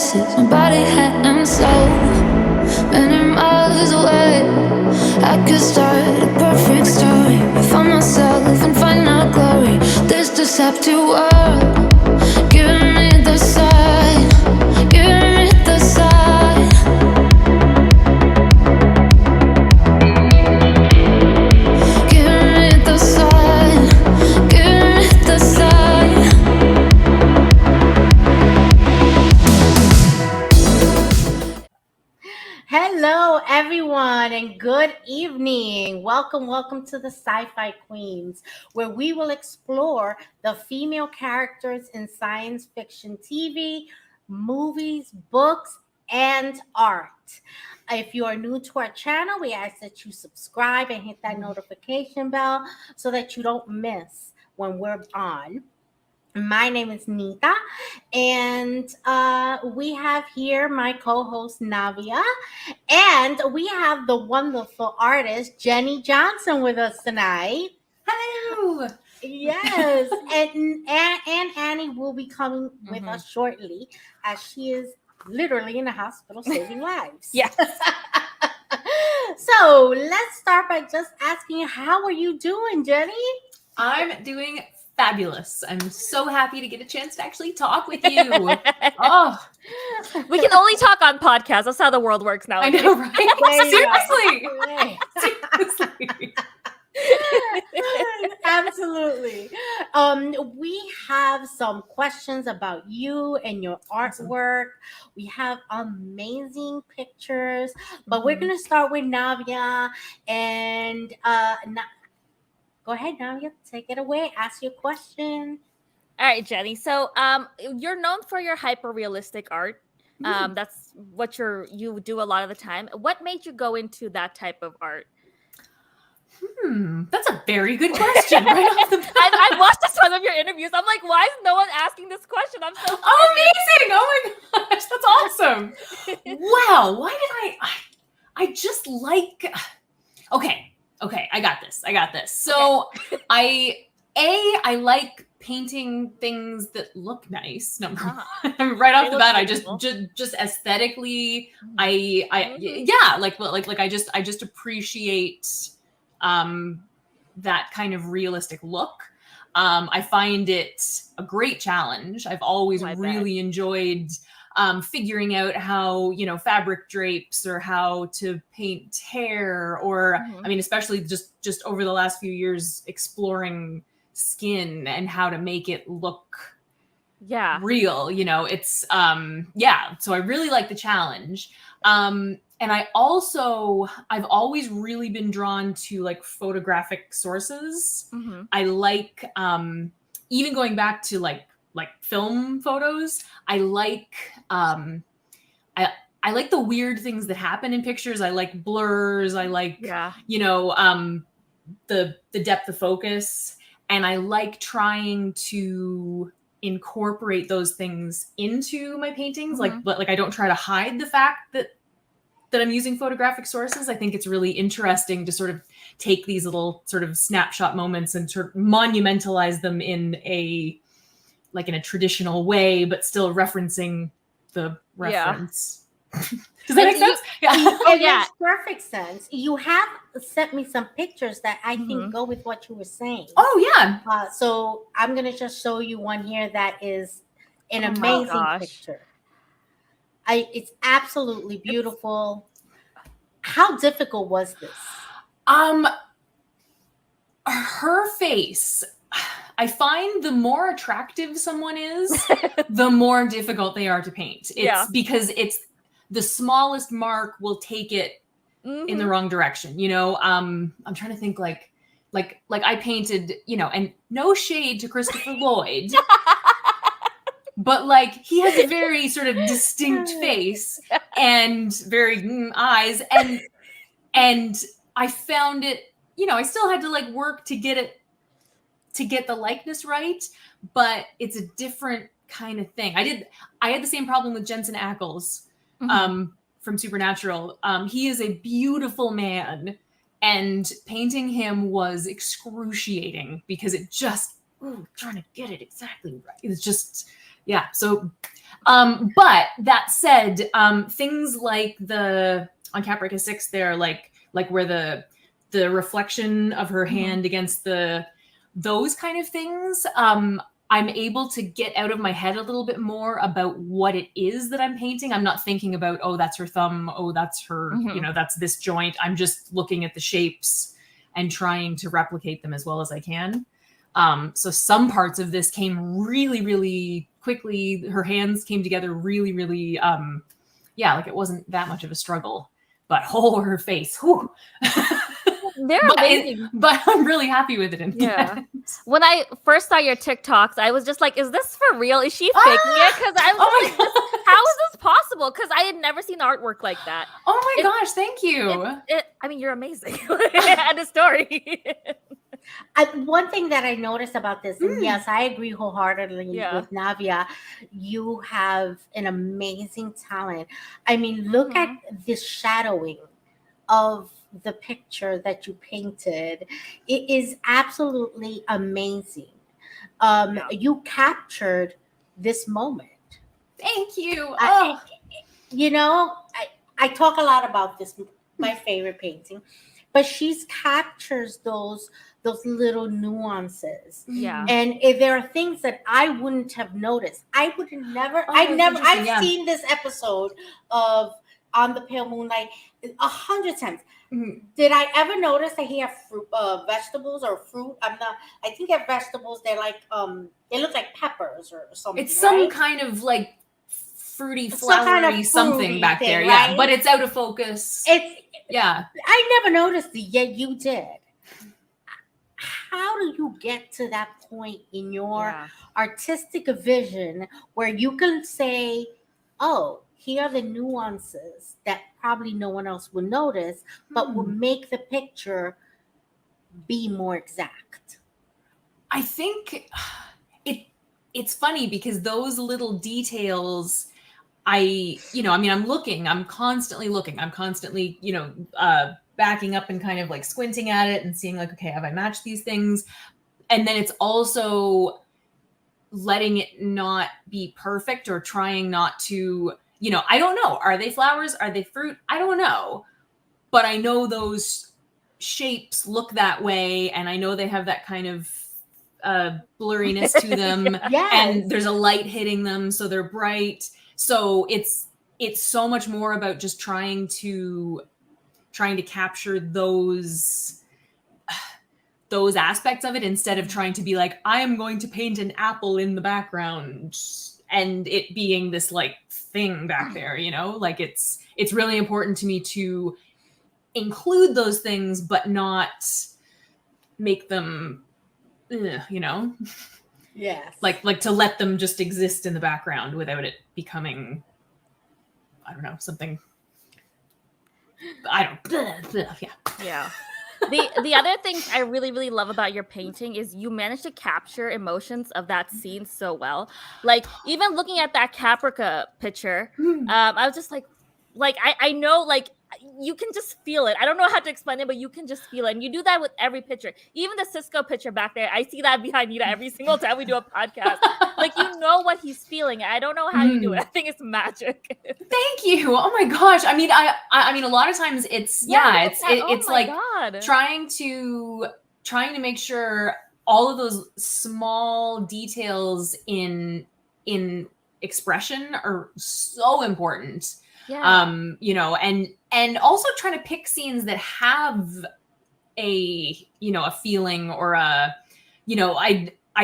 pieces, my body, head, and soul. Many miles away, I could start a perfect story. Find myself and find out glory. This deceptive world, giving me the sign, giving me the sign. Giving me the sign, giving me the sign. Hello, everyone, and good evening. Welcome to the Sci-Fi Queens, where we will explore the female characters in science fiction TV, movies, books, and art. If you are new to our channel, we ask that you subscribe and hit that notification bell so that you don't miss when we're on. My name is Nita, and we have here my co-host Navia, and we have the wonderful artist Jenny Johnson with us tonight. Hello. Yes, and Annie will be coming with us shortly, as she is literally in the hospital saving lives. Yes. So let's start by just asking you, how are you doing, Jenny? I'm doing fabulous. I'm so happy to get a chance to actually talk with you. Oh, We can only talk on podcasts. That's how the world works now. I know, right? Seriously. Seriously. Absolutely. We have some questions about you and your artwork. We have amazing pictures, but we're going to start with Navia. And go ahead, Navia. Take it away. Ask your question. All right, Jenny. So, you're known for your hyper realistic art. That's what you do a lot of the time. What made you go into that type of art? That's a very good question. Right off the bat. I watched some of your interviews. I'm like, why is no one asking this question? I'm so amazing! Oh my gosh, that's awesome. Wow, why did I just like. Okay, I got this. So I like painting things that look nice. Number one. Right off the bat, I just aesthetically, I just appreciate that kind of realistic look. I find it a great challenge. I've always really enjoyed figuring out how, fabric drapes or how to paint hair, or I mean, especially just over the last few years, exploring skin and how to make it look real. It's so I really like the challenge. And I've always really been drawn to like photographic sources. I like even going back to like film photos. I like the weird things that happen in pictures. I like blurs. I like the depth of focus, and I like trying to incorporate those things into my paintings. Like I don't try to hide the fact that I'm using photographic sources. I think it's really interesting to sort of take these little sort of snapshot moments and sort of monumentalize them in a traditional way, but still referencing the reference. Does that make sense? It makes perfect sense. You have sent me some pictures that I think go with what you were saying. Oh, yeah. So I'm going to just show you one here that is an amazing picture. It's absolutely beautiful. How difficult was this? Her face. I find the more attractive someone is, the more difficult they are to paint. It's because it's the smallest mark will take it in the wrong direction. I'm trying to think like I painted, and no shade to Christopher Lloyd. But like he has a very sort of distinct face and very eyes, and I found it, I still had to like work to get the likeness right, but it's a different kind of thing. I had the same problem with Jensen Ackles from Supernatural. He is a beautiful man, and painting him was excruciating because it just trying to get it exactly right. It's just Yeah. So, but that said, things like on Caprica 6 there, like where the reflection of her hand against those kind of things, I'm able to get out of my head a little bit more about what it is that I'm painting. I'm not thinking about, oh, that's her thumb. Oh, that's her, that's this joint. I'm just looking at the shapes and trying to replicate them as well as I can. So some parts of this came really, really quickly. Her hands came together really, really, like it wasn't that much of a struggle. But her face, whew. They're amazing. But I'm really happy with it in the end. When I first saw your TikToks, I was just like, is this for real? Is she faking it? Because I was like, how is this possible? Because I had never seen artwork like that. Oh my gosh, thank you. I mean, you're amazing. And a story. One thing that I noticed about this, and yes, I agree wholeheartedly with Navia, you have an amazing talent. I mean, look at this shadowing of the picture that you painted. It is absolutely amazing. You captured this moment. Thank you. I talk a lot about this, my favorite painting, but she's captures those little nuances. Yeah. And if there are things that I wouldn't have noticed, I've seen this episode of On the Pale Moonlight 100 times. Did I ever notice that he have fruit, vegetables or fruit? I think they're vegetables. They're like they look like peppers or something. It's some kind of like fruity, flowery kind of something back thing, there. right? Yeah, but it's out of focus. I never noticed it, yet you did. How do you get to that point in your artistic vision where you can say, oh, here are the nuances that probably no one else will notice, but will make the picture be more exact? I think it's funny because those little details, I'm constantly looking. I'm constantly, backing up and kind of like squinting at it and seeing like, okay, have I matched these things? And then it's also letting it not be perfect or trying not to, I don't know. Are they flowers? Are they fruit? I don't know. But I know those shapes look that way. And I know they have that kind of blurriness to them. Yes. And there's a light hitting them. So they're bright. So it's so much more about just trying to capture those aspects of it instead of trying to be like, I am going to paint an apple in the background and it being this like thing back there, like it's really important to me to include those things, but not make them, Yes. Like to let them just exist in the background without it becoming, I don't know, something. Yeah. The other thing I really, really love about your painting is you manage to capture emotions of that scene so well. Like even looking at that Caprica picture, I was just like I know, like you can just feel it. I don't know how to explain it, but you can just feel it. And you do that with every picture. Even the Cisco picture back there, I see that behind Nita every single time we do a podcast. Like you know what he's feeling. I don't know how you do it. I think it's magic. Thank you. Oh my gosh. I mean, I mean, a lot of times it's like God. trying to make sure all of those small details in expression are so important. Yeah. And also trying to pick scenes that have a feeling or I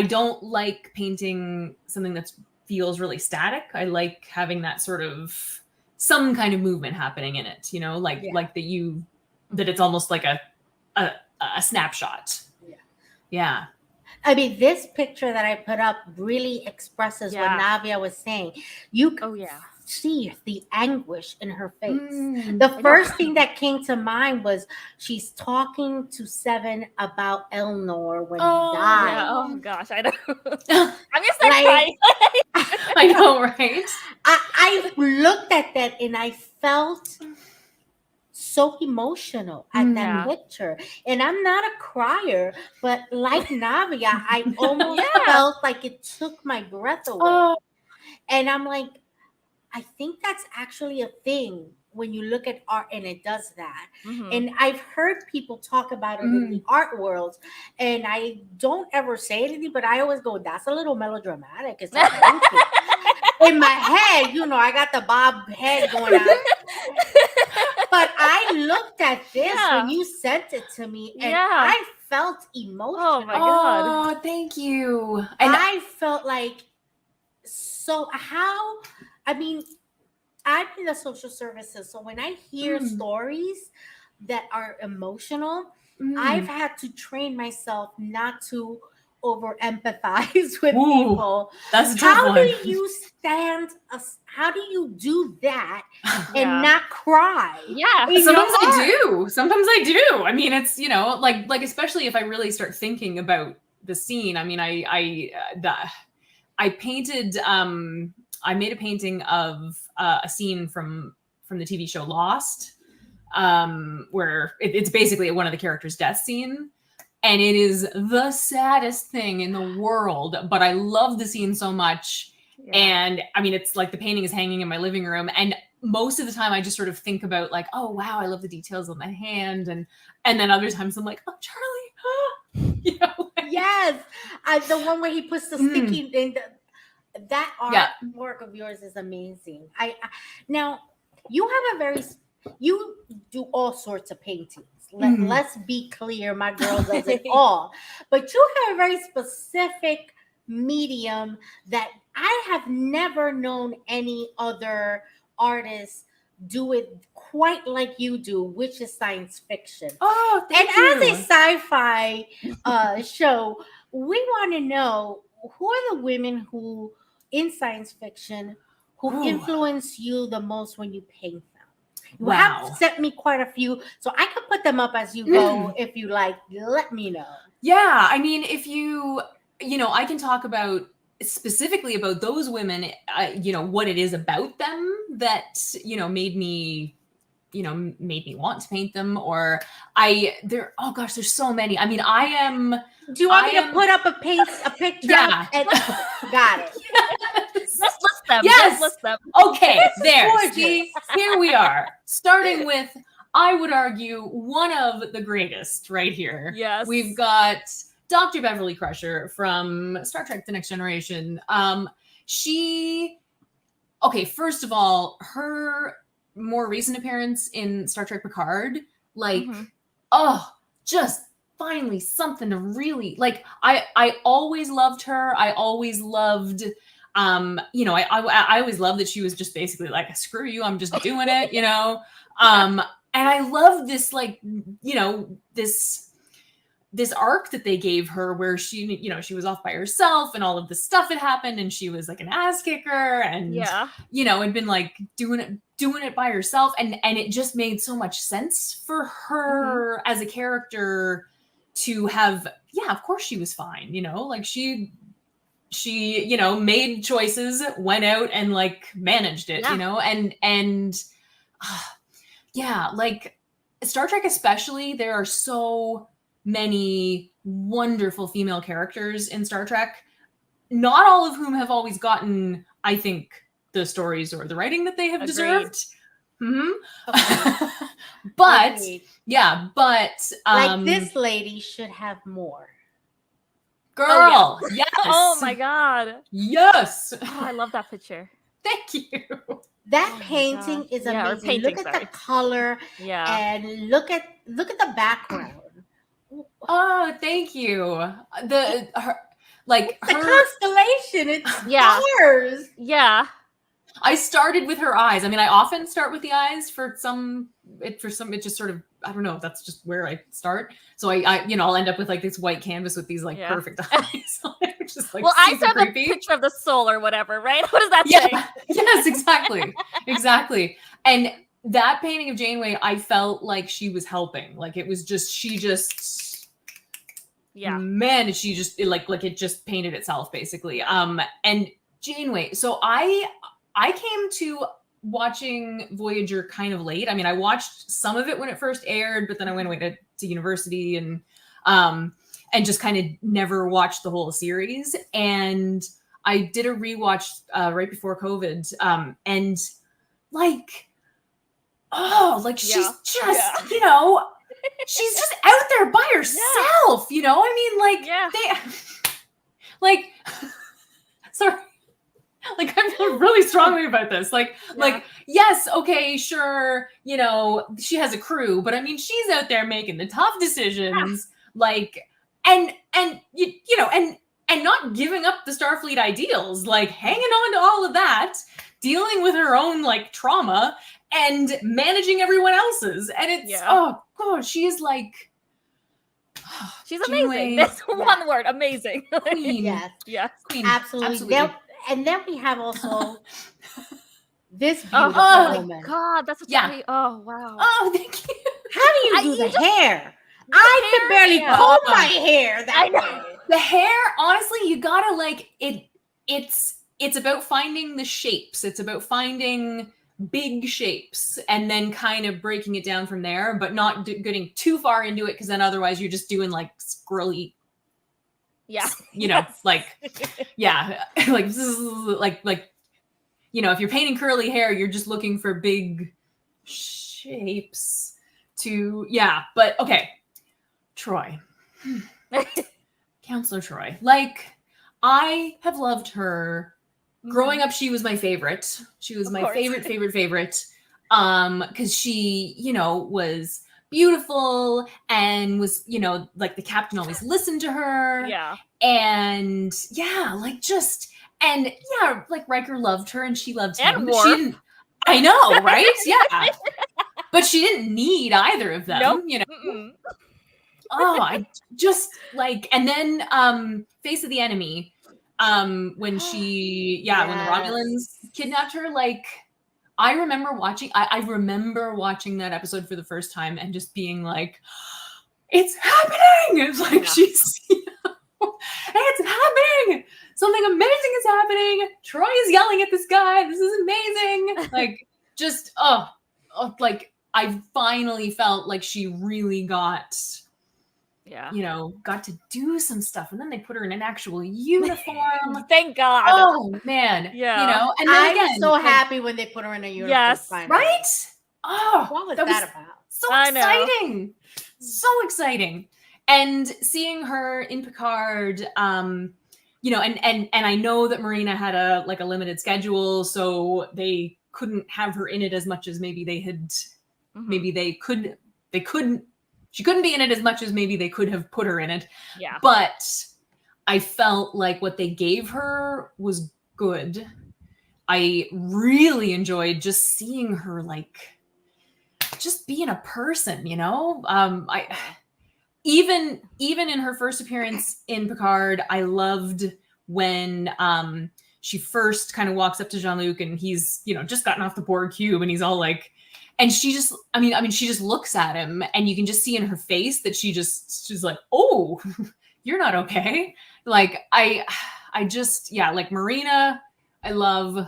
don't like painting something that feels really static. I like having that sort of some kind of movement happening in it, that it's almost like a snapshot. Yeah. I mean, this picture that I put up really expresses what Navia was saying. You can see the anguish in her face. The first thing that came to mind was she's talking to Seven about Elnor when he died. Yeah. Oh gosh, I know. I'm gonna start crying. I know, right? I looked at that and I felt so emotional at that picture. And I'm not a crier, but like Navia, I almost felt like it took my breath away. And I'm like, I think that's actually a thing when you look at art and it does that. And I've heard people talk about it in the art world, and I don't ever say anything, but I always go, that's a little melodramatic. It's like, in my head, I got the bob head going on. But I looked at this when you sent it to me, and I felt emotional. Oh my God. Oh, thank you. And I felt like, so how, I mean, I'm in the social services, so when I hear stories that are emotional, I've had to train myself not to over empathize with people. That's a tough one. How do you do that and not cry? Yeah. Sometimes I do. I mean, it's, like especially if I really start thinking about the scene. I mean, I painted, I made a painting of a scene from the TV show Lost, where it's basically one of the characters' death scene. And it is the saddest thing in the world, but I love the scene so much. Yeah. And I mean, it's like the painting is hanging in my living room. And most of the time I just sort of think about like, oh, wow, I love the details on my hand. And then other times I'm like, oh, Charlie. Yes. The one where he puts the sticky in that artwork of yours is amazing. Now you have you do all sorts of paintings. Let's be clear, my girl does it all. But you have a very specific medium that I have never known any other artist do it quite like you do, which is science fiction. Oh, thank you. And as a sci-fi show, we want to know, who are the women who in science fiction who influence you the most when you paint them? You have sent me quite a few, so I can put them up as you go if you like. Let me know. Yeah, I mean, if I can talk about specifically about those women, what it is about them that, made me want to paint them, or there's so many. I mean, do you want me to put up a picture? Yeah. Got it. Let's list them. Yes. Let's list them. Okay, here we are. Starting with, I would argue, one of the greatest right here. Yes. We've got Dr. Beverly Crusher from Star Trek: The Next Generation. First of all, her more recent appearance in Star Trek Picard, just finally something to really like. I always loved her. I always loved, I always loved that she was just basically like, screw you, I'm just doing it, and I love this, this arc that they gave her where she, she was off by herself and all of this stuff had happened and she was like an ass kicker and, had been like doing it by herself. And it just made so much sense for her as a character to have, of course she was fine, like she made choices, went out and like managed it, like Star Trek especially, there are so many wonderful female characters in Star Trek, not all of whom have always gotten, I think, the stories or the writing that they have deserved. Okay. But like this lady should have more. Girl, yes. Oh my God. Yes. Oh, I love that picture. Thank you. That painting is amazing. Look at the color. Yeah. And look at the background. Oh, thank you. The constellation. It's stars. Yeah. I started with her eyes. I mean, I often start with the eyes for some. It just sort of, I don't know. That's just where I start. So I'll end up with like this white canvas with these like perfect eyes on it, which is like I saw the picture of the soul or whatever, right? What does that say? Yes, exactly. And that painting of Janeway, I felt like she was helping. Like it was just she just it just painted itself basically. And Janeway. So I came to watching Voyager kind of late. I mean, I watched some of it when it first aired, but then I went away to university and just kind of never watched the whole series. And I did a rewatch right before COVID, and like, oh, like she's just, you know, she's just out there by herself, you know? I mean, like, they, like, sorry, like, I feel really strongly about this. Like, yes, okay, sure, you know, she has a crew, but I mean, she's out there making the tough decisions, like, and you know, and not giving up the Starfleet ideals, like hanging on to all of that, dealing with her own like trauma and managing everyone else's. And it's oh god, she is like she's amazing. That's one word, amazing. Queen. Yes. Queen. Absolutely. And then we have also this beautiful woman. Oh my god, that's such a great, oh wow. Oh, thank you. How do you do the hair? I can barely comb my hair that way. The hair, honestly, you gotta like it. It's about finding the shapes. It's about finding big shapes and then kind of breaking it down from there, but not getting too far into it because then otherwise you're just doing like scrolly. Yeah, you know, like like you know, if you're painting curly hair, you're just looking for big shapes to But okay, Troy. Counselor Troy. Like, I have loved her. Growing up, she was my favorite. She was my favorite. Because she, you know, was beautiful and was, you know, like the captain always listened to her. Yeah. And like just, and like Riker loved her and she loved him. And But she didn't, I know, right? Yeah. But she didn't need either of them, you know? Mm-mm. Oh, I just like, and then Face of the Enemy, when she, when the Romulans kidnapped her, like, I remember watching that episode for the first time and just being like, it's happening! It's like, she's, you know, it's happening! Something amazing is happening! Troy is yelling at this guy! This is amazing! Like, just, like, I finally felt like she really got... you know, got to do some stuff, and then they put her in an actual uniform. Thank God. Oh man, yeah. You know, and then I'm so happy when they put her in a uniform. Yes, finally. Right? Oh, what was that about? So exciting, so exciting, and seeing her in Picard. You know, and I know that Marina had a limited schedule, so they couldn't have her in it as much as maybe they had. Mm-hmm. Maybe they couldn't. She couldn't be in it as much as maybe they could have put her in it. Yeah. But I felt like what they gave her was good. I really enjoyed just seeing her like just being a person, you know? I even in her first appearance in Picard, I loved when she first kind of walks up to Jean-Luc and he's, you know, just gotten off the Borg cube and he's all like, and she just, I mean, she just looks at him and you can just see in her face that she's like, oh, you're not okay. Like, I just, like Marina, I love.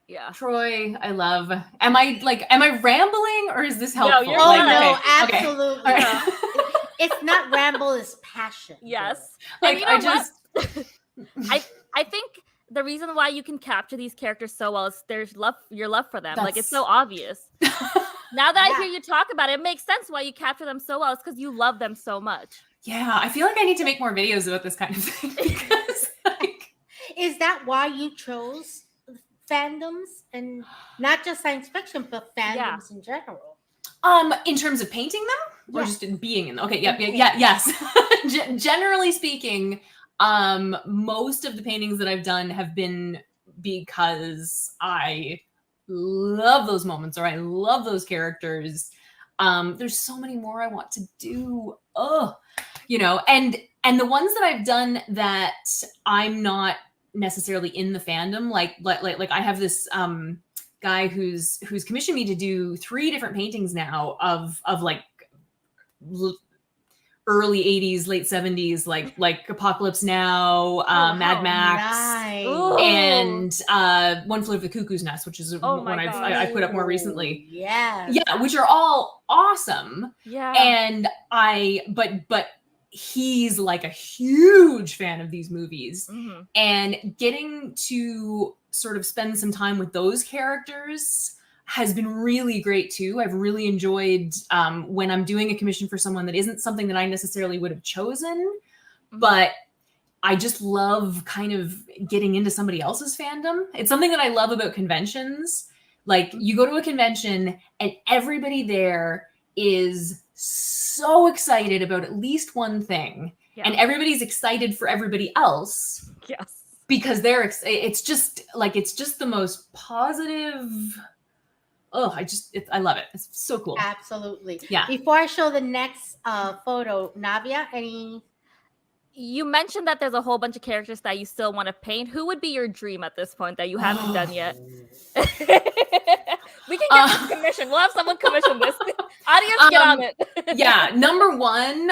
Yeah. Troy, I love. Am I rambling or is this helpful? No, you're no, absolutely. Okay. Right. It's not ramble, it's passion. Yes. Like, you know I think the reason why you can capture these characters so well is there's your love for them. Like, it's so obvious. Now that I hear you talk about it, it makes sense why you capture them so well. It's because you love them so much. Yeah, I feel like I need to make more videos about this kind of thing. Because, like... Is that why you chose fandoms and not just science fiction, but fandoms in general? In terms of painting them or just in being in them? Okay, yes. Generally speaking, most of the paintings that I've done have been because I love those moments or I love those characters. There's so many more I want to do. You know, and the ones that I've done that I'm not necessarily in the fandom, like I have this guy who's commissioned me to do 3 different paintings now of like early 80s, late 70s, like Apocalypse Now, Mad Max, nice. And One Flew Over the Cuckoo's Nest, which is one I put up more recently. Yeah, which are all awesome. Yeah, and but he's like a huge fan of these movies, Mhm. and getting to sort of spend some time with those characters has been really great too. I've really enjoyed when I'm doing a commission for someone that isn't something that I necessarily would have chosen, but I just love kind of getting into somebody else's fandom. It's something that I love about conventions. Like, you go to a convention and everybody there is so excited about at least one thing, and everybody's excited for everybody else. Yes. Because it's just the most positive. Oh, I love it. It's so cool. Absolutely. Yeah. Before I show the next photo, Navia, any? You mentioned that there's a whole bunch of characters that you still want to paint. Who would be your dream at this point that you haven't done yet? We can get this commission. We'll have someone commission this. Audience, get on it. Yeah, number one,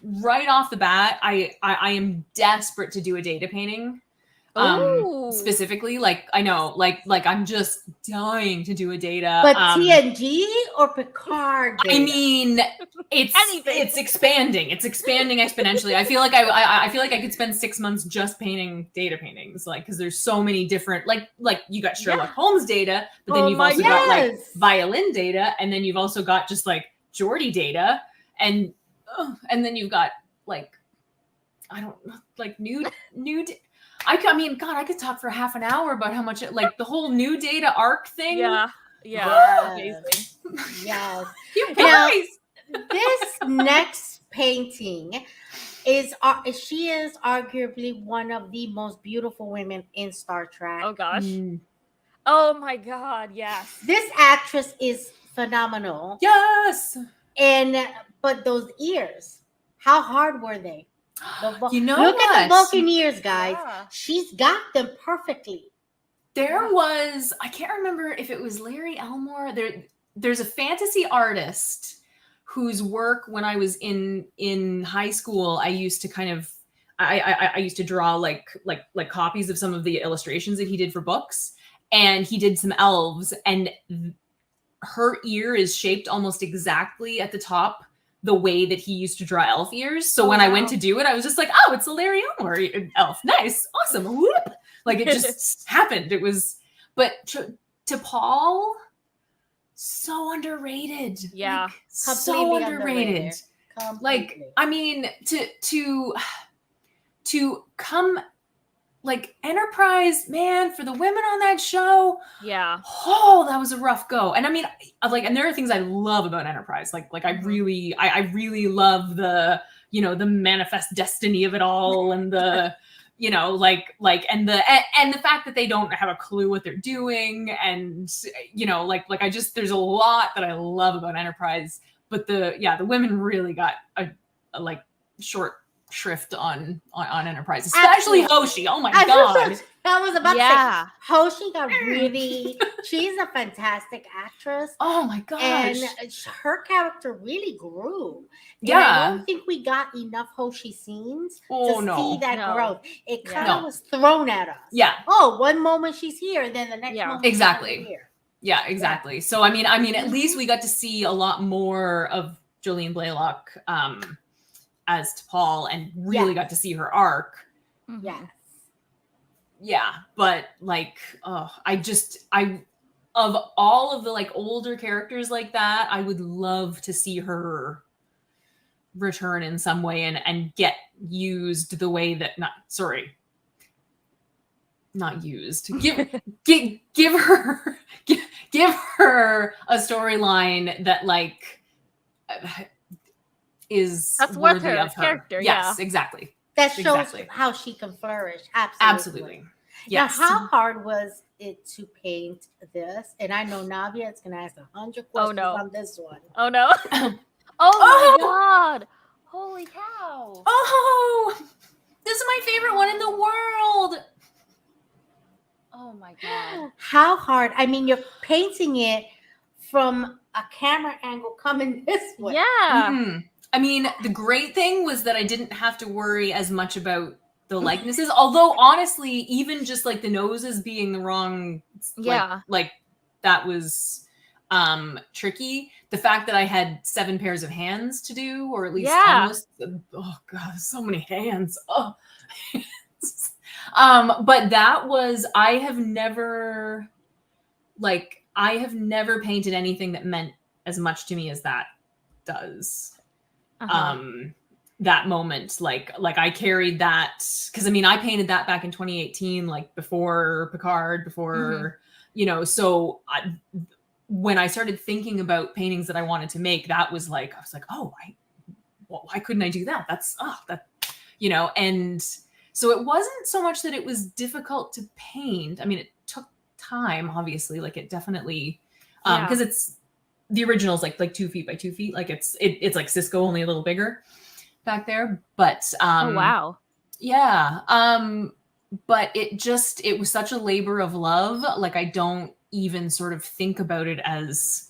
right off the bat, I am desperate to do a data painting. Specifically, like, I know, like I'm just dying to do a data. But TNG or Picard data? I mean, it's expanding. It's expanding exponentially. I feel like I feel like I could spend 6 months just painting data paintings, like, because there's so many different, like you got Sherlock Holmes data, but then you've also got like violin data, and then you've also got just like Geordie data, and then you've got like, I don't know, like nude. I mean, God, I could talk for half an hour about how much like the whole new data arc thing. Yeah. Yes. Yes. You guys. Now, this next painting is arguably one of the most beautiful women in Star Trek. Oh gosh. Oh my God. Yes. This actress is phenomenal. Yes. But those ears, how hard were they? You know, look what? at the Vulcan ears, guys. Yeah. She's got them perfectly. There was, I can't remember if it was Larry Elmore. There's a fantasy artist whose work, when I was in high school, I used to kind of I used to draw like copies of some of the illustrations that he did for books, and he did some elves, and her ear is shaped almost exactly at the top the way that he used to draw elf ears. So when I went to do it, I was just like, oh, it's a Larry Elmore elf. Nice. Awesome. Whoop. Like, it just happened. It was, but to Paul, so underrated. Yeah. Like, so underrated. Completely. Like, I mean, to come, like, Enterprise, man, for the women on that show. Yeah. Oh, that was a rough go. And I mean, like, and there are things I love about Enterprise. Like I really love the, you know, the manifest destiny of it all, and the, you know, and the fact that they don't have a clue what they're doing, and, you know, like I just, there's a lot that I love about Enterprise, but the women really got a like short shrift on Enterprise, especially Hoshi. Oh my God. I was about to Yeah. say, Hoshi got really, she's a fantastic actress. Oh my gosh. And her character really grew. And Yeah. I don't think we got enough Hoshi scenes to see that growth. It kind of was thrown at us. Yeah. Oh, one moment she's here, and then the next moment Exactly. she's here. Yeah, exactly. Yeah. So I mean, at least we got to see a lot more of Jolene Blaylock as T'Pol, and really got to see her arc. Yes. Yeah, but like, of all of the like older characters like that, I would love to see her return in some way and get used the way that not used. Give her a storyline that like is that's worthy worth her of her character. Yes, exactly. That shows how she can flourish. Absolutely. Yes. Now, how hard was it to paint this? And I know Navia is going to ask 100 questions on this one. Oh no! Oh my God! Holy cow! Oh, this is my favorite one in the world. Oh my God! How hard? I mean, you're painting it from a camera angle coming this way. Yeah. Mm-hmm. I mean, the great thing was that I didn't have to worry as much about the likenesses. Although, honestly, even just like the noses being the wrong, like that was, tricky. The fact that I had 7 pairs of hands to do, or at least almost, oh god, so many hands. Oh. But that was, I have never painted anything that meant as much to me as that does. That moment, like I carried that, because I mean, I painted that back in 2018, like before Picard, before, so when I started thinking about paintings that I wanted to make, that was like, I was like, oh, why couldn't I do that? That's, and so it wasn't so much that it was difficult to paint. I mean, it took time, obviously, like it definitely, because it's, the original is like 2 feet by 2 feet. Like it's like Cisco, only a little bigger back there. But, oh, wow. Yeah. But it was such a labor of love. Like, I don't even sort of think about it as,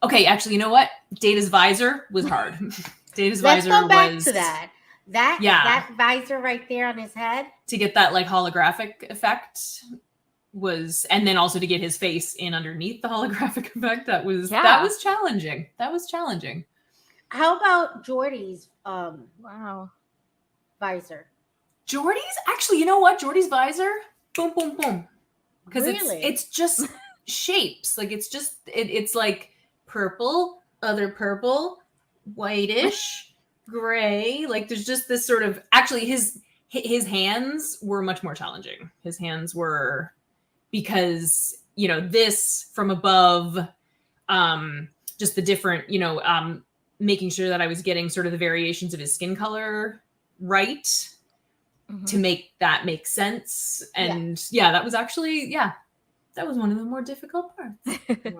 okay, actually, you know what? Data's visor was hard. Data's visor was... Let's go back to that. That visor right there on his head. To get that like holographic effect was, and then also to get his face in underneath the holographic effect, that was challenging. That was challenging. How about Jordy's visor? Jordy's, actually, you know what? Jordy's visor, boom, boom, boom. Because it's just shapes. Like it's like purple, other purple, whitish, gray. Like there's just this sort of, actually his hands were much more challenging. His hands were, because, this from above, just the different, making sure that I was getting sort of the variations of his skin color right. To make that make sense. And that was actually, that was one of the more difficult parts.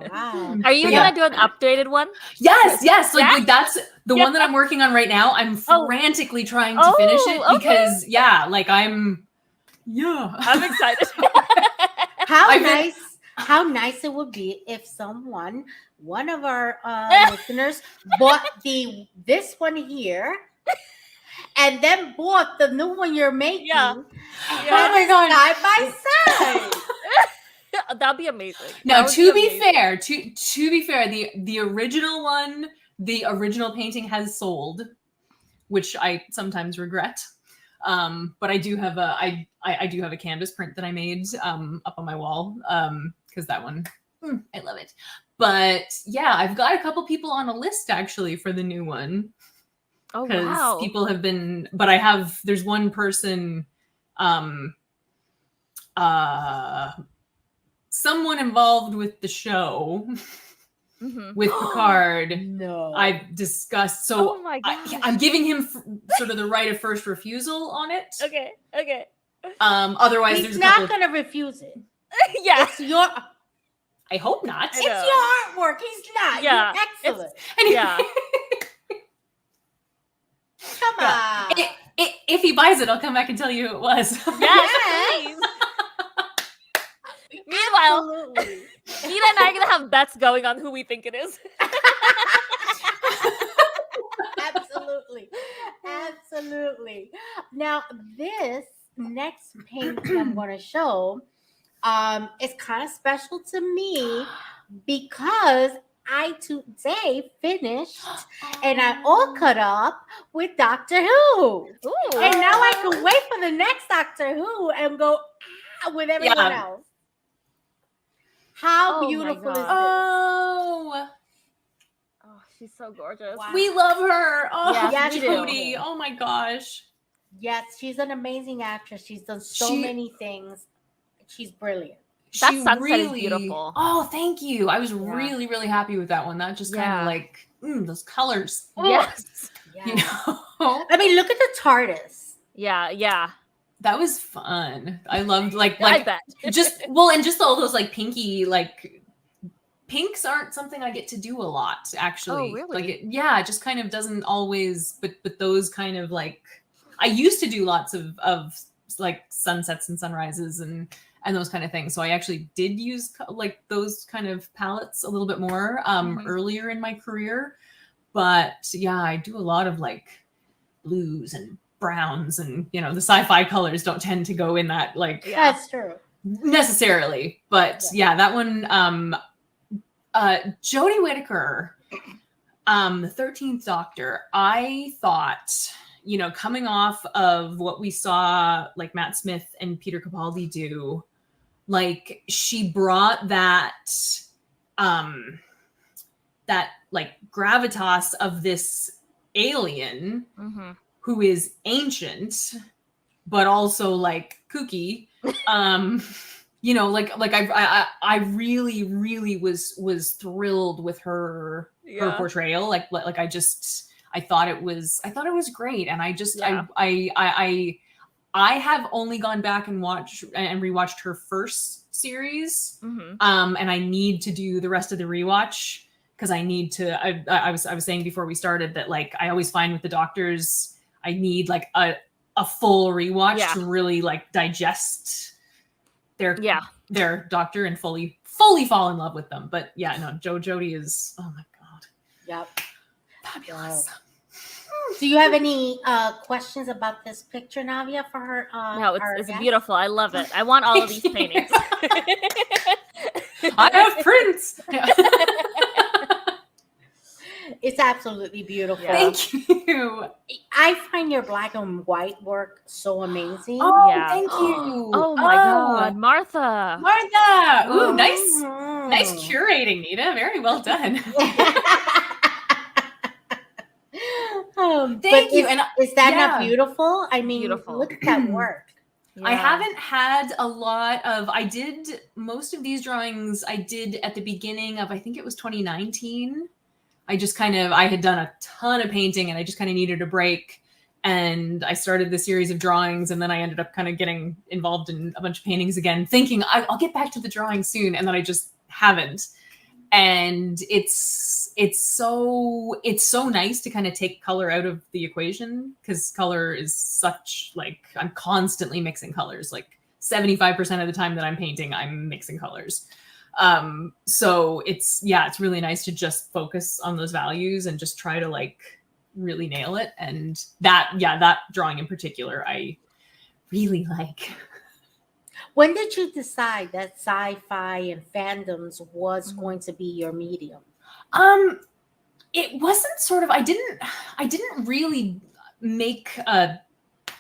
Wow. Are you going to do an updated one? Yes. Like that's the one that I'm working on right now. I'm frantically trying to finish it because I'm excited. How nice it would be if one of our listeners bought this one here and then bought the new one you're making. Oh my god, side by side. That'd be amazing. Now, to be fair, the original one, the original painting has sold, which I sometimes regret. But I do have a canvas print that I made up on my wall, because that one, I love it. But I've got a couple people on a list actually for the new one. Oh, wow. People have been, but there's one person, someone involved with the show, with Picard. No. I've discussed, so oh my gosh. I'm giving him sort of the right of first refusal on it. Okay. Otherwise, he's not going to refuse it. It's your... I hope not. It's your artwork. He's not. Yeah. You're excellent. Come on. If he buys it, I'll come back and tell you who it was. Yes. Meanwhile, Nina and I are going to have bets going on who we think it is. Absolutely. Now, this next painting I'm going to show is kind of special to me because I today finished and I all cut up with Doctor Who. Ooh. And now I can wait for the next Doctor Who and go with everyone else. How beautiful is this? Oh, she's so gorgeous. Wow. We love her. Oh, yes, Jodie. Oh my gosh. Yes, she's an amazing actress. She's done so many things. She's brilliant. That sunset is beautiful. Oh, thank you. I was really, really happy with that one. That just kind of like those colors. Yes. You know? I mean, look at the TARDIS. Yeah. That was fun. I loved I bet. just all those like pinky, like pinks aren't something I get to do a lot actually. Oh, really? Like it just kind of doesn't always, but those kind of like, I used to do lots of like sunsets and sunrises and those kind of things. So I actually did use like those kind of palettes a little bit more earlier in my career. But I do a lot of like blues and browns, and the sci-fi colors don't tend to go in that like that's true necessarily. But that one Jodie Whittaker, the 13th Doctor, I thought, you know, coming off of what we saw like Matt Smith and Peter Capaldi do, like she brought that that like gravitas of this alien who is ancient but also like kooky. You know, like I really was thrilled with her portrayal. Like I thought it was great, and I have only gone back and rewatched her first series, and I need to do the rest of the rewatch because I need to. I was saying before we started that like I always find with the Doctors I need like a full rewatch to really like digest their Doctor and fully fall in love with them. But yeah, no, Jodie is, oh my god, fabulous. Wow. Do you have any questions about this picture, Navia, for her? No, it's beautiful. I love it. I want all of these paintings. I have prints. It's absolutely beautiful. Thank you. I find your black and white work so amazing. Oh, thank you. Oh my god, Martha. Ooh, nice curating, Nita. Very well done. Thank you. Is that not beautiful? I mean, beautiful. Look at that work. Yeah. I haven't had a lot of, I did most of these drawings I did at the beginning of, I think it was 2019. I had done a ton of painting and I just kind of needed a break. And I started the series of drawings, and then I ended up kind of getting involved in a bunch of paintings again, thinking I'll get back to the drawing soon. And then I just haven't. And it's so nice to kind of take color out of the equation, because color is such like, I'm constantly mixing colors. Like 75% of the time that I'm painting, I'm mixing colors. So it's really nice to just focus on those values and just try to like really nail it. And that drawing in particular, I really like. When did you decide that sci-fi and fandoms was going to be your medium? It wasn't sort of, I didn't really make a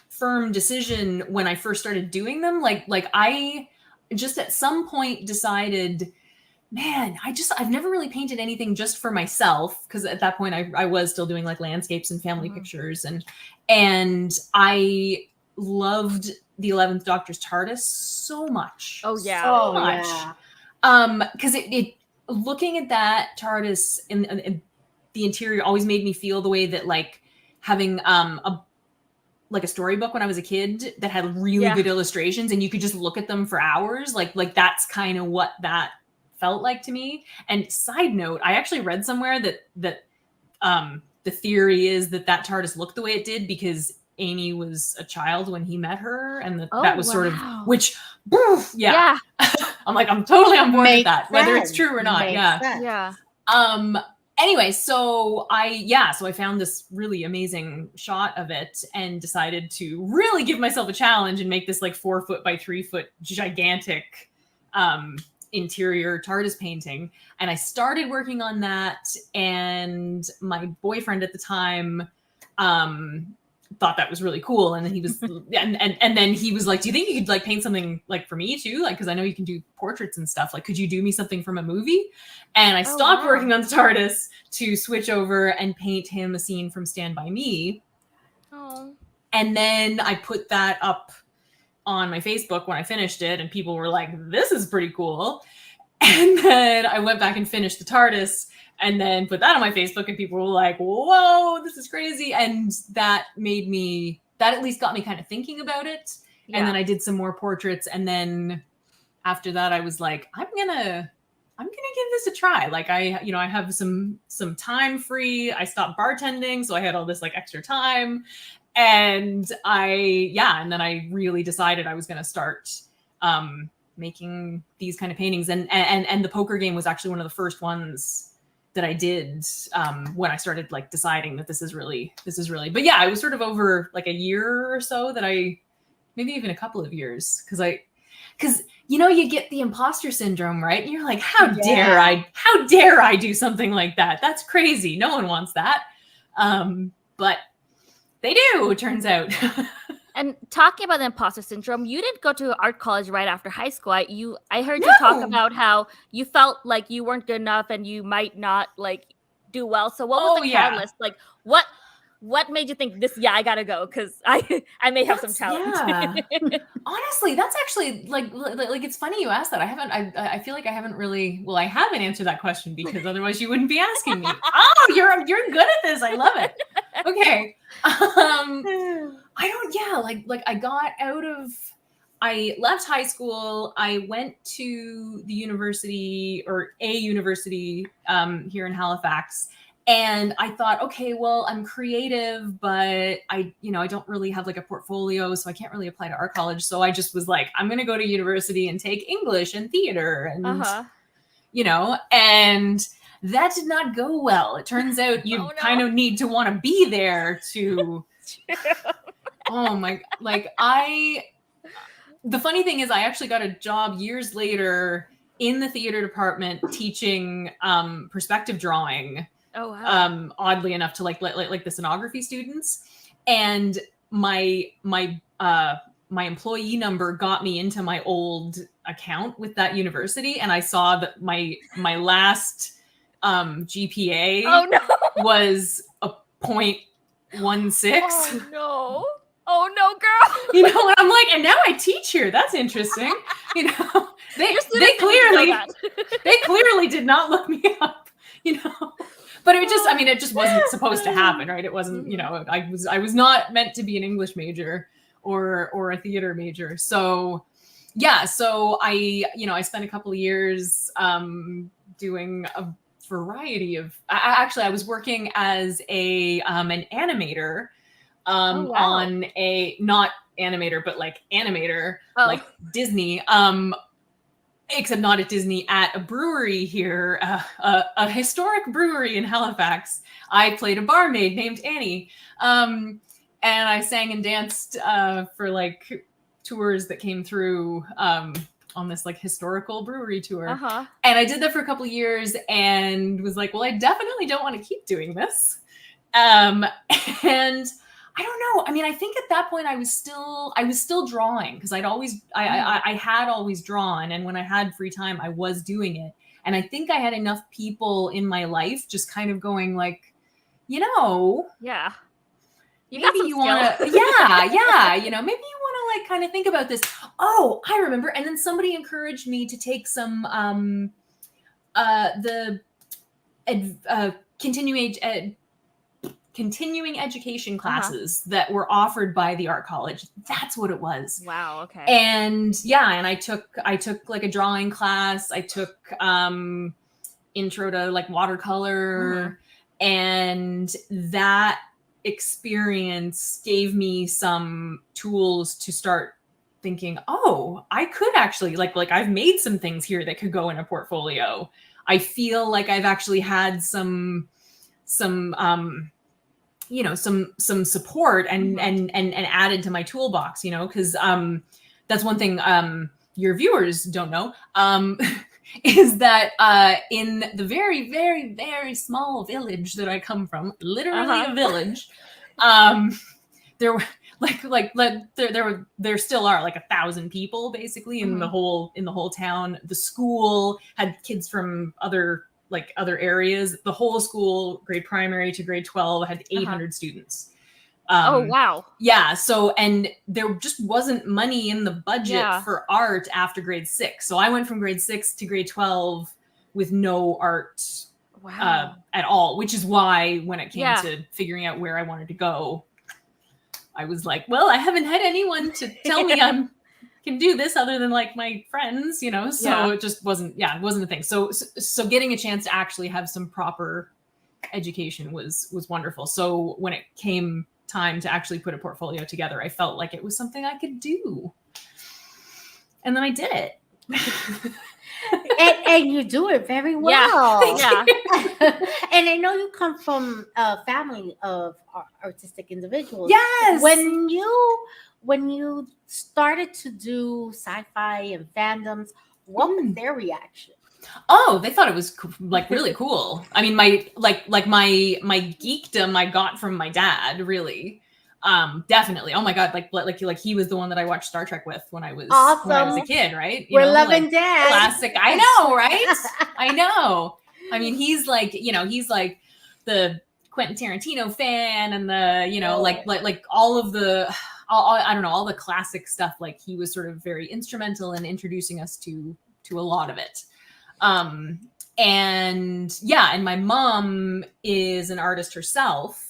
firm decision when I first started doing them. Like I just at some point decided, man, I've never really painted anything just for myself, because at that point I was still doing like landscapes and family pictures, and I loved the 11th Doctor's TARDIS so much. Oh yeah. So much. Because it looking at that TARDIS in the interior always made me feel the way that like having a storybook when I was a kid that had really good illustrations and you could just look at them for hours. Like that's kind of what that felt like to me. And side note, I actually read somewhere that the theory is that TARDIS looked the way it did because Amy was a child when he met her, and that was sort of, which, yeah. I'm like, I'm totally on board with that, whether it's true or not. Makes sense. Yeah. Anyway, so I found this really amazing shot of it and decided to really give myself a challenge and make this like 4 foot by 3 foot gigantic interior TARDIS painting. And I started working on that, and my boyfriend at the time thought that was really cool, and then he was and then he was like, do you think you could like paint something like for me too, like because I know you can do portraits and stuff, like could you do me something from a movie? And I stopped working on the TARDIS to switch over and paint him a scene from Stand By Me. And then I put that up on my Facebook when I finished it, and people were like, this is pretty cool. And then I went back and finished the TARDIS and then put that on my Facebook, and people were like, whoa, this is crazy. And that at least got me kind of thinking about it. Yeah. And then I did some more portraits. And then after that, I was like, I'm gonna give this a try. Like I have some time free. I stopped bartending, so I had all this like extra time. And then I really decided I was going to start making these kind of paintings. And the poker game was actually one of the first ones that I did when I started like deciding that this is really, but yeah, it was sort of over like a year or so that maybe even a couple of years. Cause because you get the imposter syndrome, right? And you're like, how dare I do something like that? That's crazy. No one wants that. But they do, it turns out. And talking about the imposter syndrome, you didn't go to art college right after high school. I heard you talk about how you felt like you weren't good enough and you might not like do well. So what was the catalyst? Like what made you think this? Yeah, I gotta go because I may have some talent. Yeah. Honestly, that's actually like it's funny you asked that. I feel like I haven't really. Well, I haven't answered that question because otherwise you wouldn't be asking me. Oh, you're good at this. I love it. Okay. I don't. Yeah. Like I got out of. I left high school. I went to the university or a university here in Halifax. And I thought, okay, well, I'm creative, but I don't really have like a portfolio, so I can't really apply to art college. So I just was like, I'm going to go to university and take English and theater and, and that did not go well. It turns out you kind of need to want to be there to, oh my, the funny thing is I actually got a job years later in the theater department teaching perspective drawing. Oh wow. Oddly enough to like the scenography students, and my employee number got me into my old account with that university, and I saw that my last GPA was a 0.16. Oh no, girl. And I'm like, and now I teach here. That's interesting. They clearly did not look me up. But it just wasn't supposed to happen, right? It wasn't, I was not meant to be an English major or a theater major. So yeah, so I spent a couple of years doing a variety of, I was working as an animator on a, not animator, but like animator, like Disney, except not at Disney, at a brewery here, a historic brewery in Halifax. I played a barmaid named Annie. And I sang and danced for like tours that came through on this like historical brewery tour. And I did that for a couple of years and was like, well, I definitely don't want to keep doing this. And I don't know. I think at that point I was still drawing because I had always drawn. And when I had free time, I was doing it. And I think I had enough people in my life just kind of going like, yeah, maybe you want to, maybe you want to like kind of think about this. Oh, I remember. And then somebody encouraged me to take some, continuing education classes that were offered by the art college. That's what it was. Wow. Okay. And and I took like a drawing class. I took intro to like watercolor, and that experience gave me some tools to start thinking, oh, I could actually like I've made some things here that could go in a portfolio. I feel like I've actually had some support and added to my toolbox, because that's one thing your viewers don't know, is that in the very, very, very small village that I come from, literally a village, there still are like 1,000 people basically in the whole town. The school had kids from other areas. The whole school, grade primary to grade 12, had 800 students. Oh, wow. Yeah. So, and there just wasn't money in the budget for art after grade 6. So I went from grade 6 to grade 12 with no art at all, which is why when it came to figuring out where I wanted to go, I was like, well, I haven't had anyone to tell me I can do this other than like my friends, so it just wasn't a thing. So getting a chance to actually have some proper education was wonderful. So when it came time to actually put a portfolio together, I felt like it was something I could do. And then I did it. and you do it very well. Yeah. And I know you come from a family of artistic individuals. Yes. When you when you started to do sci-fi and fandoms, what was their reaction? Oh, they thought it was like really cool. I mean, my geekdom I got from my dad, really. Definitely. Oh my god, like he was the one that I watched Star Trek with when I was a kid, right? We're loving Dad. Classic. I know, right? I know. I mean, he's like the Quentin Tarantino fan, and the like all of the I don't know, all the classic stuff. Like, he was sort of very instrumental in introducing us to a lot of it. And my mom is an artist herself,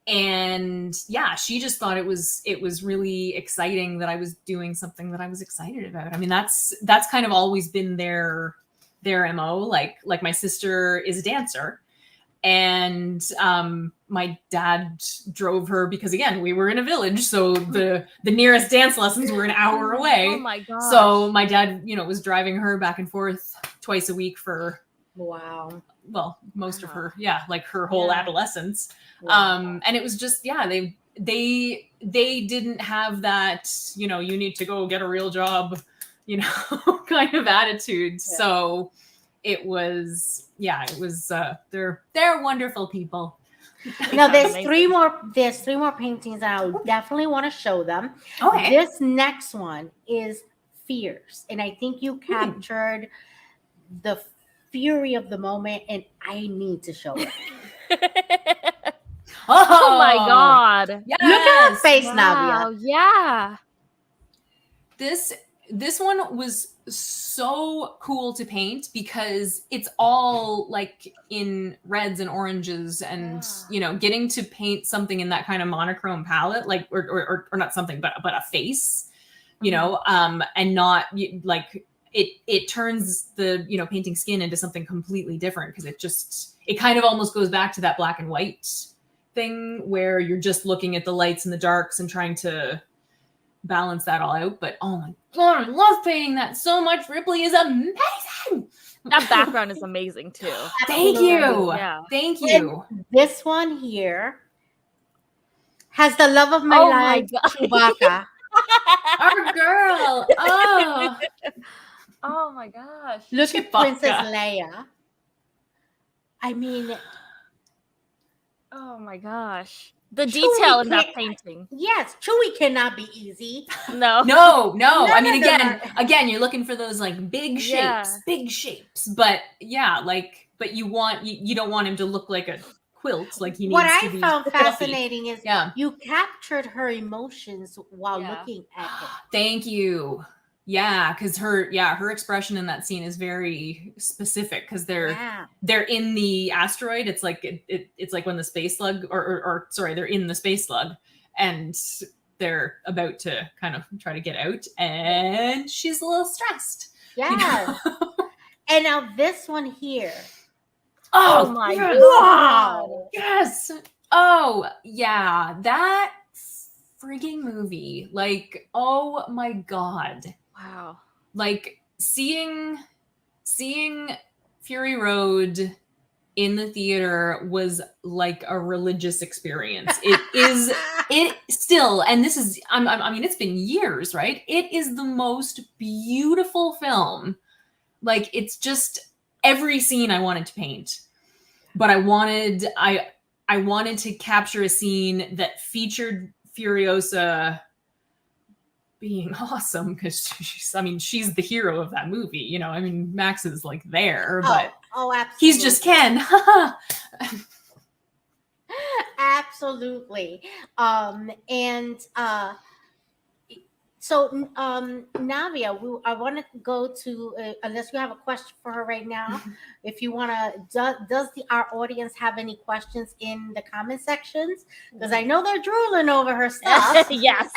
and she just thought it was really exciting that I was doing something that I was excited about. I mean, that's kind of always been their MO. Like my sister is a dancer, and my dad drove her, because again, we were in a village, so the nearest dance lessons were an hour away. Oh my god. So my dad, was driving her back and forth twice a week for most of her her whole adolescence. Wow. And it was just they didn't have that you need to go get a real job kind of attitude. So it was they're wonderful people. Now there's three more paintings, and I definitely want to show them. Okay. This next one is Fears, and I think you captured the fury of the moment, and I need to show it. Oh my god. Yes. Look at her face, Wow, Navia. yeah. This one was so cool to paint, because it's all like in reds and oranges, and getting to paint something in that kind of monochrome palette, like or not something, but a face, and not like it turns the painting skin into something completely different, because it kind of almost goes back to that black and white thing where you're just looking at the lights and the darks and trying to balance that all out. But oh my god, I love painting that so much. Ripley is amazing. That background is amazing too. Thank you. Yeah. Thank you. And this one here has the love of my Oh my life, God. Chewbacca. Our girl. Oh. Oh my gosh. Look at Chewbacca. Princess Leia. I mean, Oh my gosh. The Chewie detail in that can't- painting. yes, Chewie cannot be easy. No. No. None I mean, of them again, you're looking for those like big Yeah. shapes. But but you don't want him to look like a quilt. Like, he needs What to I be found fluffy. fascinating is Yeah. you captured her emotions while Yeah. looking at him. Thank you. Yeah, because her expression in that scene is very specific, because they're in the asteroid. It's like it's like when the space slug or they're in the space slug, and they're about to kind of try to get out, and she's a little stressed. Yeah. And now this one here. Oh my yes. Wow. Yes. Oh yeah, that frigging movie. Like, oh my god. Wow. Like, seeing Fury Road in the theater was like a religious experience. It still, and this is, I mean, it's been years, right? It is the most beautiful film. Like, it's just every scene I wanted to paint, but I wanted to capture a scene that featured Furiosa being awesome, because she's the hero of that movie. I mean, Max is like there, but absolutely. he's just Ken. Absolutely. So Navia, I want to go to unless you have a question for her right now. If you want to, does our audience have any questions in the comment sections? Because I know they're drooling over her stuff. Yes.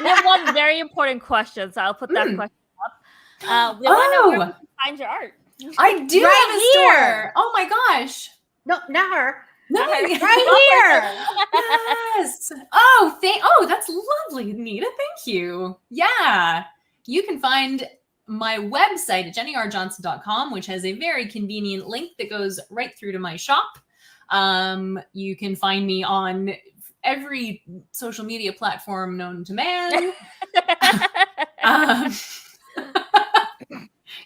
We have one very important question, so I'll put that question up. We want to know where we can find your art. I do Right have a here. store. Oh my gosh. No, not her. No, Right here. Yes. Oh, that's lovely, Nita. Thank you. Yeah. You can find my website at jennyrjohnson.com, which has a very convenient link that goes right through to my shop. You can find me on every social media platform known to man. um,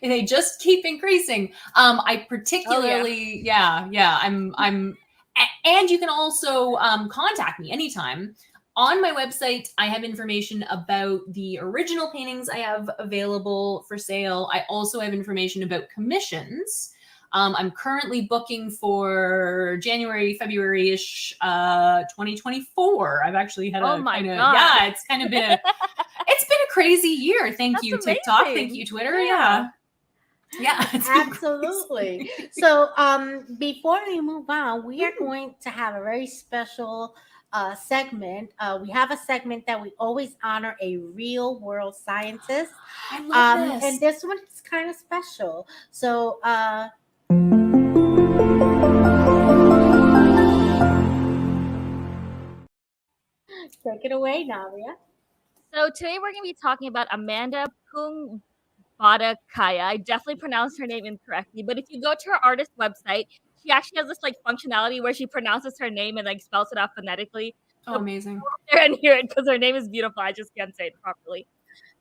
they just keep increasing. I particularly, and you can also contact me anytime. On my website, I have information about the original paintings I have available for sale. I also have information about commissions. I'm currently booking for January, February-ish, 2024. I've actually had it's kind of been it's been a crazy year. Thank you, amazing. TikTok. Thank you, Twitter. Yeah. Absolutely. So before we move on, we are going to have a very special segment. We have a segment that we always honor a real world scientist. I love this. And this one is kind of special. So take it away, Navia. So today we're going to be talking about Amanda Pungbadakaya. I definitely pronounced her name incorrectly, but if you go to her artist website, she actually has this like functionality where she pronounces her name and like spells it out phonetically. Oh, amazing. There and hear it because her name is beautiful. I just can't say it properly.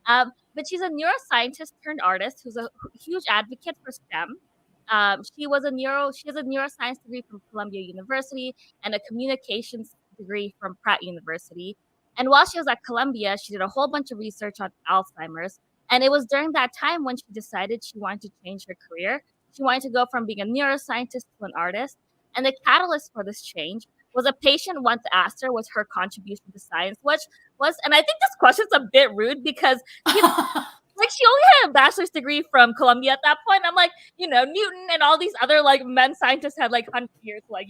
But she's a neuroscientist turned artist who's a huge advocate for STEM. She has a neuroscience degree from Columbia University and a communications degree from Pratt University. And while she was at Columbia, she did a whole bunch of research on Alzheimer's. And it was during that time when she decided she wanted to change her career. She wanted to go from being a neuroscientist to an artist. And the catalyst for this change was a patient once asked her was her contribution to science, which was, and I think this question's a bit rude because she only had a bachelor's degree from Columbia at that point. I'm like, Newton and all these other like men scientists had like 100 years to like,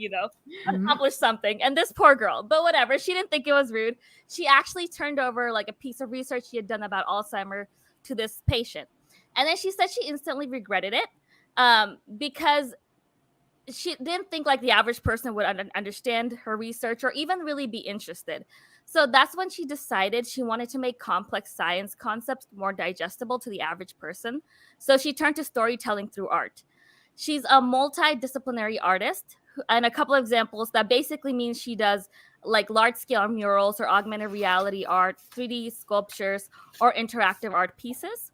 accomplish something. And this poor girl, but whatever, she didn't think it was rude. She actually turned over like a piece of research she had done about Alzheimer's to this patient. And then she said she instantly regretted it because she didn't think like the average person would understand her research or even really be interested. So that's when she decided she wanted to make complex science concepts more digestible to the average person. So she turned to storytelling through art. She's a multidisciplinary artist, and a couple of examples that basically means she does like large-scale murals or augmented reality art, 3D sculptures, or interactive art pieces.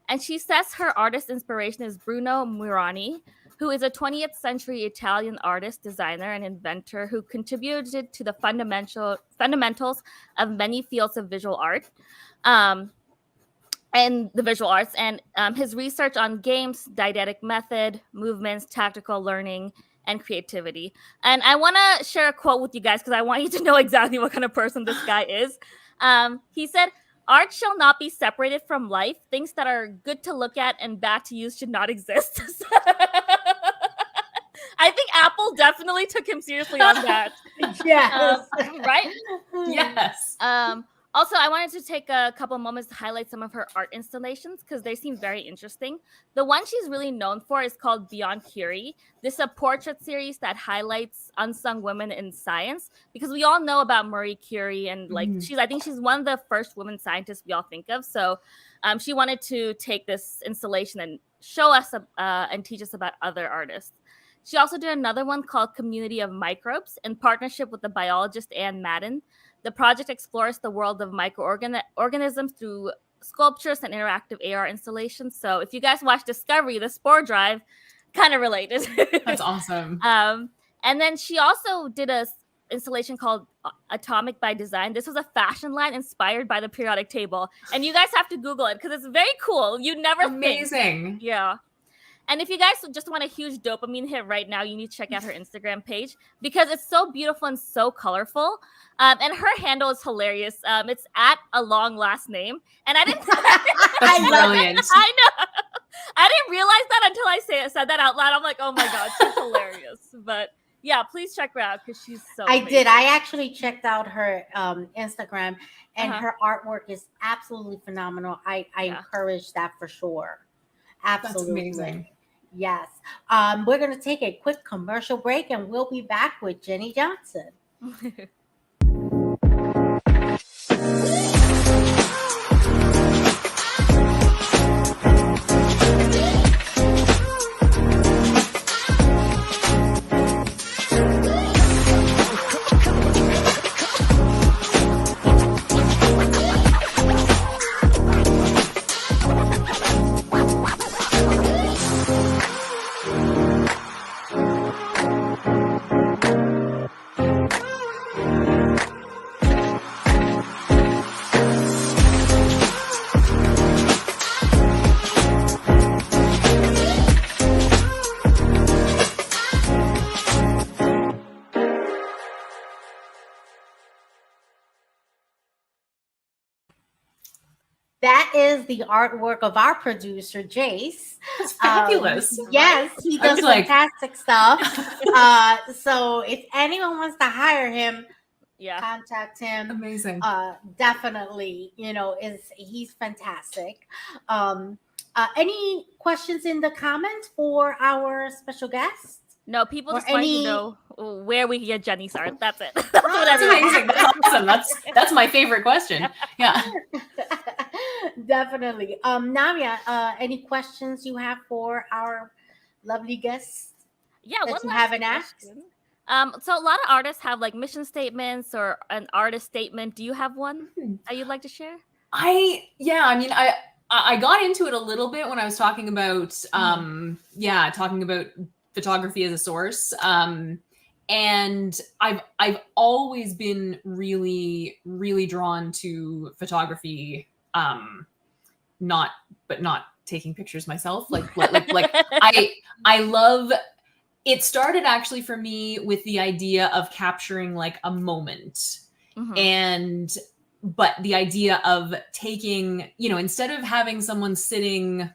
And she says her artist inspiration is Bruno Murani, who is a 20th century Italian artist, designer, and inventor who contributed to the fundamentals of many fields of visual art and the visual arts. And his research on games, didactic method, movements, tactical learning, and creativity. And I want to share a quote with you guys because I want you to know exactly what kind of person this guy is. He said, "Art shall not be separated from life. Things that are good to look at and bad to use should not exist." I think Apple definitely took him seriously on that. Yes. Right? Yes. Also, I wanted to take a couple of moments to highlight some of her art installations because they seem very interesting. The one she's really known for is called Beyond Curie. This is a portrait series that highlights unsung women in science because we all know about Marie Curie and like I think she's one of the first women scientists we all think of. So she wanted to take this installation and show us and teach us about other artists. She also did another one called Community of Microbes in partnership with the biologist Anne Madden. The project explores the world of microorganisms through sculptures and interactive AR installations. So if you guys watch Discovery, the Spore Drive, kind of related. That's awesome. And then she also did a installation called Atomic by Design. This was a fashion line inspired by the periodic table. And you guys have to Google it because it's very cool. You never Amazing. think. Yeah. And if you guys just want a huge dopamine hit right now, you need to check out her Instagram page because it's so beautiful and so colorful. And her handle is hilarious. It's at a long last name. And I didn't. That's brilliant. I know. I didn't realize that until I said that out loud. I'm like, oh my God, she's hilarious. But yeah, please check her out because she's so amazing. did. I actually checked out her Instagram and her artwork is absolutely phenomenal. I encourage that for sure. Absolutely. That's amazing. Yes. We're going to take a quick commercial break and we'll be back with Jenny Johnson. that is the artwork of our producer, Jace. That's fabulous. Yes, he does fantastic stuff. So if anyone wants to hire him, contact him. Amazing. Definitely, he's fantastic. Any questions in the comments for our special guest? No, people just want to know where we can get Jenny's art. That's it. That's amazing. That's awesome. That's my favorite question. Yeah. Definitely. Namia, any questions you have for our lovely guests? Yeah, that you haven't asked? So a lot of artists have like mission statements or an artist statement. Do you have one that you'd like to share? I got into it a little bit when I was talking about talking about photography as a source. And I've always been really, really drawn to photography, not taking pictures myself. Like I love. It started actually for me with the idea of capturing like a moment, but the idea of taking, instead of having someone sitting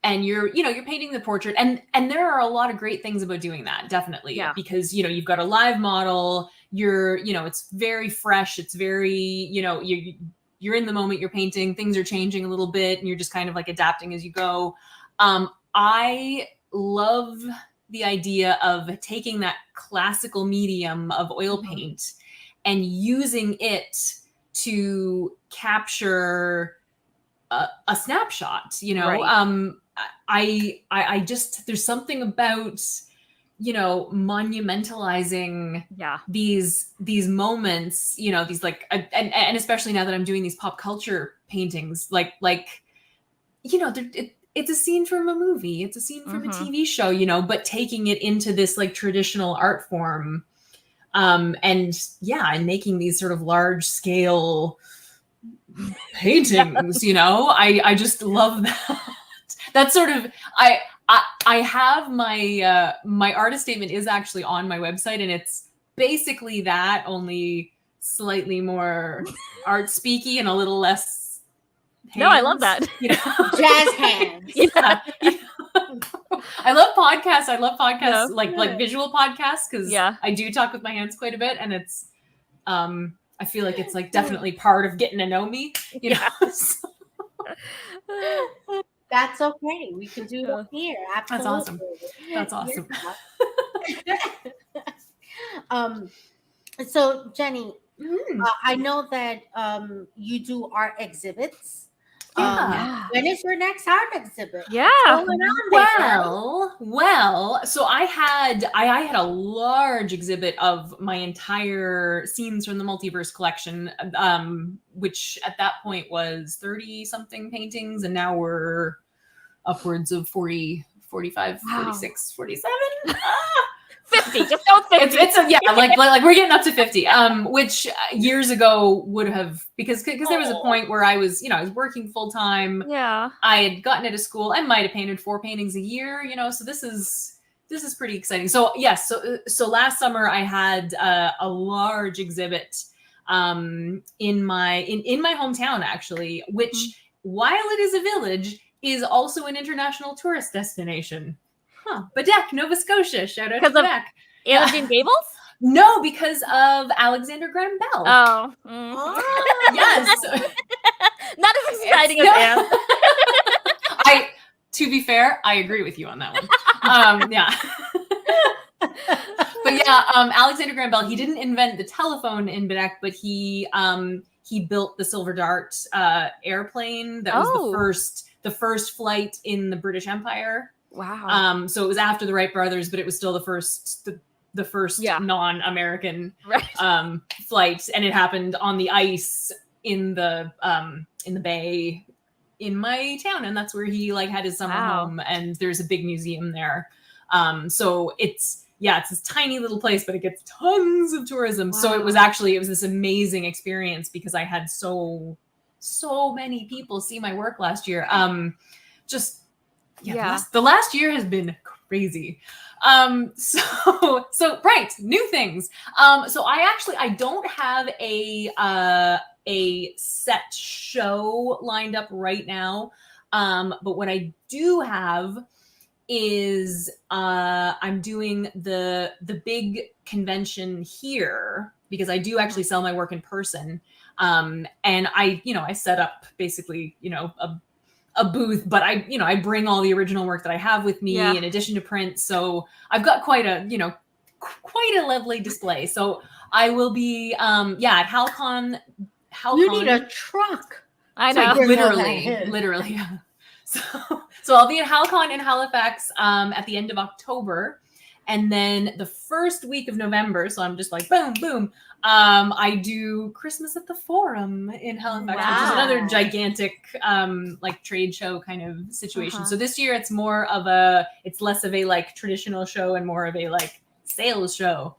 and you're painting the portrait, and there are a lot of great things about doing that, definitely, because you've got a live model, it's very fresh, it's very, you're in the moment, you're painting, things are changing a little bit, and you're just kind of like adapting as you go. I love the idea of taking that classical medium of oil paint and using it to capture a snapshot, right. I just, there's something about, monumentalizing these moments, these like, and especially now that I'm doing these pop culture paintings, it's a scene from a movie, it's a scene from a TV show, but taking it into this like traditional art form, and making these sort of large scale paintings, I just love that. That's sort of, I have my my artist statement is actually on my website, and it's basically that, only slightly more art speaky and a little less hands, no, I love that. Jazz hands. I love podcasts. Like visual podcasts, because I do talk with my hands quite a bit, and it's I feel like it's like definitely part of getting to know me. That's okay. We can do it here. Absolutely. That's awesome. So Jenny, I know that you do art exhibits. When is your next art exhibit? Well, so I had a large exhibit of my entire scenes from the multiverse collection, which at that point was 30 something paintings, and now we're upwards of 40, 45, 46, 47. 50, just go 50. It's like we're getting up to 50, which years ago would have, because there was a point where I was working full time. I had gotten out of school. I might have painted 4 paintings a year, so this is pretty exciting. So yes, so last summer I had a large exhibit in my hometown, actually, which while it is a village, is also an international tourist destination. Bedeck, Nova Scotia. Shout out to Bedeck. Imogen Gables? No, because of Alexander Graham Bell. Oh. Yes. Not as exciting as Anne. To be fair, I agree with you on that one. But Alexander Graham Bell, he didn't invent the telephone in Bedeck, but he built the Silver Dart airplane that was the first flight in the British Empire. Wow. So it was after the Wright brothers, but it was still the first non-American flight, and it happened on the ice in the bay in my town, and that's where he had his summer home, and there's a big museum there. So it's this tiny little place, but it gets tons of tourism. So it was this amazing experience, because I had so many people see my work last year. The last year has been crazy. So right, new things. So I don't have a a set show lined up right now. But what I do have is I'm doing the big convention here, because I do actually sell my work in person. And I set up basically, a booth, but I bring all the original work that I have with me in addition to print. So I've got quite a lovely display. So I will be at HalCon. You need a truck. I know. Literally. So I'll be at HalCon in Halifax at the end of October. And then the first week of November, so I'm just like, boom, boom. I do Christmas at the Forum in Halifax, which is another gigantic trade show kind of situation. So this year it's less of a like traditional show and more of a like sales show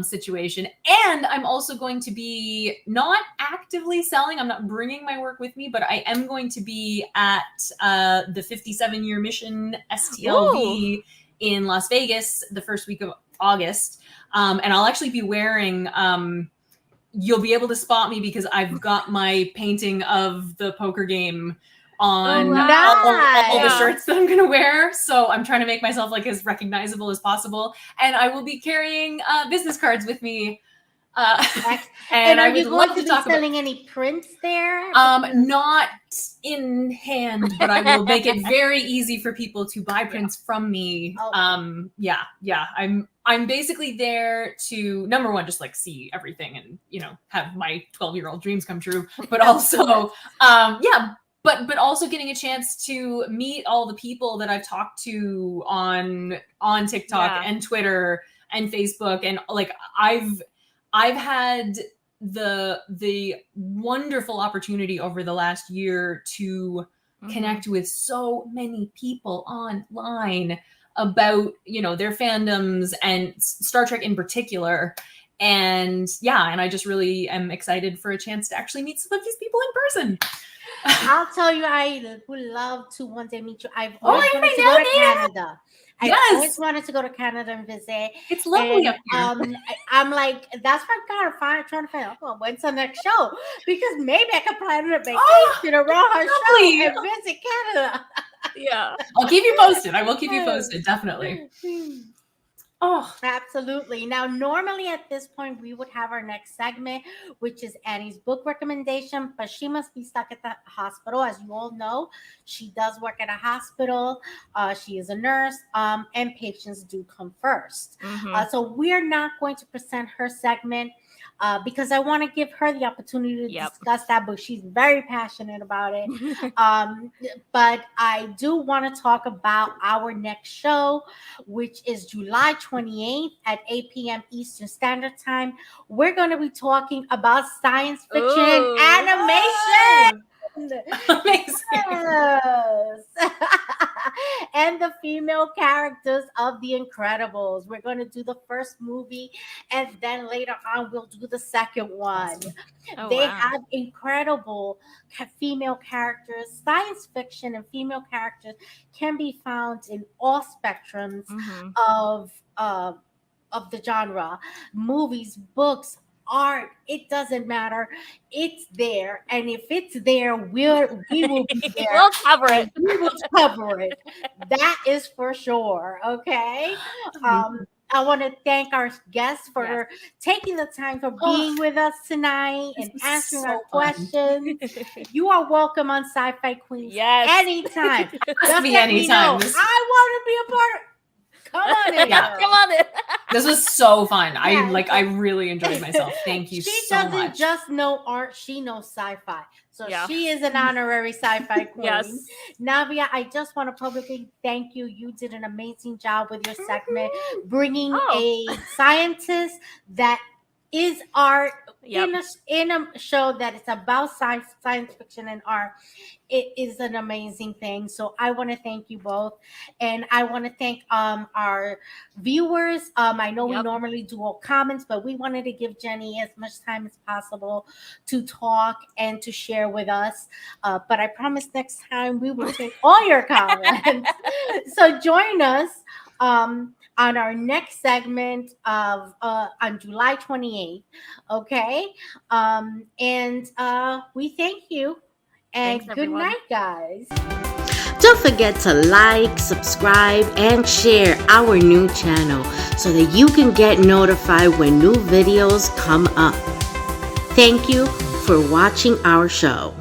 situation. And I'm also going to be not actively selling. I'm not bringing my work with me, but I am going to be at the 57-year mission STLV in Las Vegas the first week of August. And I'll actually be wearing, you'll be able to spot me because I've got my painting of the poker game on all the shirts that I'm going to wear. So I'm trying to make myself like as recognizable as possible. And I will be carrying business cards with me. And are you going to be selling any prints there? Not in hand, but I will make it very easy for people to buy prints from me. I'm basically there to, number one, just like see everything and have my 12-year-old dreams come true, but also but also getting a chance to meet all the people that I've talked to on TikTok and Twitter and Facebook, and like I've had the wonderful opportunity over the last year to connect with so many people online about their fandoms and Star Trek in particular. And I just really am excited for a chance to actually meet some of these people in person. I'll tell you, I would love to one day meet you. I've always wanted to go to Canada. I always wanted to go to Canada and visit. It's lovely up here. I'm like, that's what I'm trying to find out. Well, when's the next show? Because maybe I could plan a vacation around her show and visit Canada. I'll keep you posted. I will keep you posted, definitely. Oh, absolutely. Now, normally at this point, we would have our next segment, which is Annie's book recommendation, but she must be stuck at the hospital. As you all know, she does work at a hospital. She is a nurse, and patients do come first. So we're not going to present her segment because I want to give her the opportunity to discuss that book. She's very passionate about it. But I do want to talk about our next show, which is July 28th at 8 p.m. Eastern Standard Time. We're going to be talking about science fiction animation. Amazing. Yes. And the female characters of The Incredibles. We're going to do the first movie, and then later on we'll do the second one. They have incredible female characters. Science fiction and female characters can be found in all spectrums of the genre. Movies, books, art, it doesn't matter. It's there. And if it's there, we will be there. We'll cover it. We will cover it. That is for sure. Okay. I want to thank our guests for taking the time for being with us tonight and answering our questions. You are welcome on Sci-Fi Queens anytime. Just me anytime. I want to be a part of. Come on in. Come on in. This was so fun. I really enjoyed myself. Thank you so much. She doesn't just know art, she knows sci-fi. So she is an honorary sci-fi queen. Navia, I just want to publicly thank you. You did an amazing job with your segment, bringing a scientist that is art in a show that is about science fiction and art. It is an amazing thing. So I want to thank you both, and I want to thank our viewers. I know we normally do all comments, but we wanted to give Jenny as much time as possible to talk and to share with us. But I promise next time we will take all your comments. So join us on our next segment of on July 28th. Okay. And we thank you. And Thanks, good everyone. night, guys. Don't forget to like, subscribe, and share our new channel so that you can get notified when new videos come up. Thank you for watching our show.